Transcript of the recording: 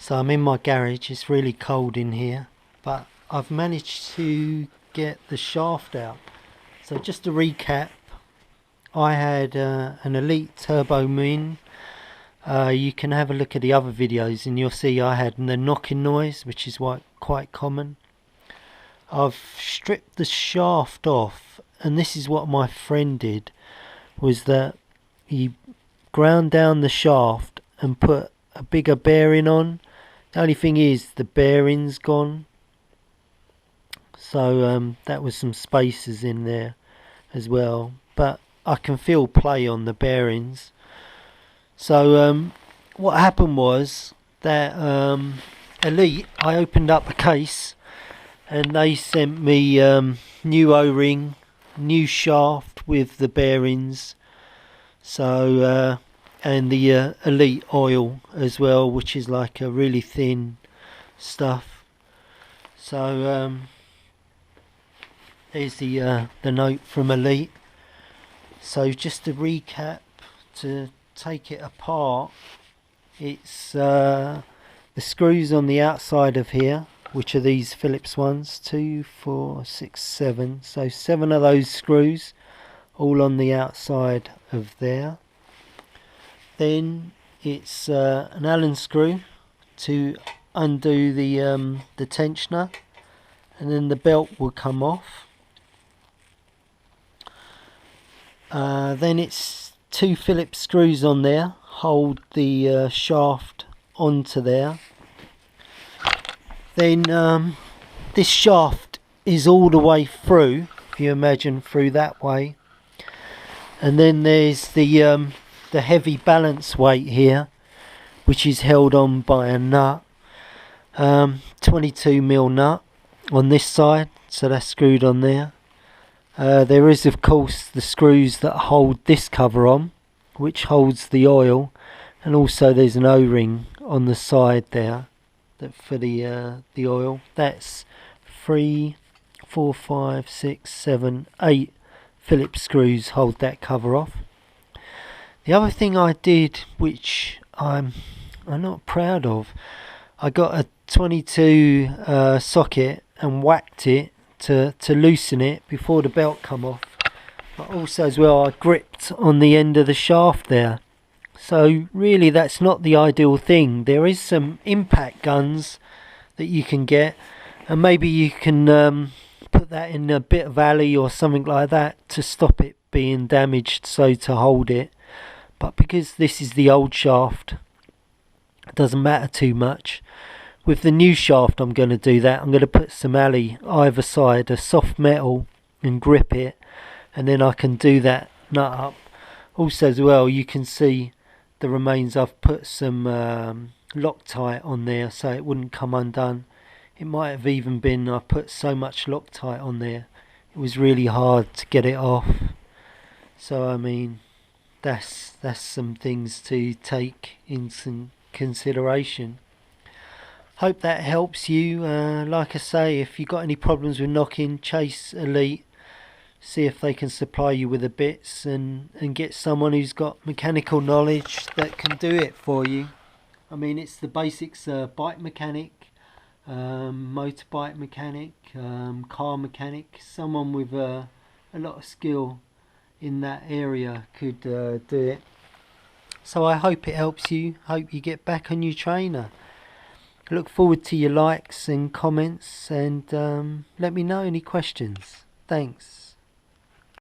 So I'm in my garage. It's really cold in here, but I've managed to get the shaft out. So just to recap, I had an Elite turbomuin. You can have a look at the other videos and you'll see I had the knocking noise, which is quite common. I've stripped the shaft off, and this is what my friend did, was that he ground down the shaft and put a bigger bearing on. The only thing is the bearing's gone, so that was some spacers in there as well, but I can feel play on the bearings. So what happened was that Elite, I opened up a case and they sent me new O-ring, new shaft with the bearings, so and the Elite oil as well, which is like a really thin stuff. So there's the note from Elite. So just to recap, to take it apart, it's the screws on the outside of here, which are these Phillips ones, 2, 4, 6, 7. So 7 of those screws, all on the outside of there. Then it's an Allen screw to undo the tensioner, and then the belt will come off. Then it's 2 Phillips screws on there, hold the shaft onto there. Then this shaft is all the way through, if you imagine through that way, and then there's the heavy balance weight here, which is held on by a nut, 22mm nut on this side, so that's screwed on there. There is of course the screws that hold this cover on, which holds the oil, and also there's an O-ring on the side there that for the oil. That's 3, 4, 5, 6, 7, 8 Phillips screws hold that cover off. The other thing I did, which I'm not proud of, I got a 22 socket and whacked it to loosen it before the belt come off. But also as well, I gripped on the end of the shaft there. So really that's not the ideal thing. There is some impact guns that you can get, and maybe you can put that in a bit of alley or something like that to stop it being damaged, so to hold it. But because this is the old shaft, it doesn't matter too much. With the new shaft I'm going to do that. I'm going to put some alley either side, a soft metal, and grip it, and then I can do that nut up. Also as well, you can see the remains. I've put some Loctite on there so it wouldn't come undone. It might have even been I put so much Loctite on there it was really hard to get it off. So I mean, that's some things to take into consideration. Hope that helps you. Like I say, if you've got any problems with knocking, chase Elite, see if they can supply you with the bits, and get someone who's got mechanical knowledge that can do it for you. I mean, it's the basics: bike mechanic, motorbike mechanic, car mechanic. Someone with a lot of skill in that area could do it. So I hope it helps you. Hope you get back on your trainer. Look forward to your likes and comments, and let me know any questions. Thanks.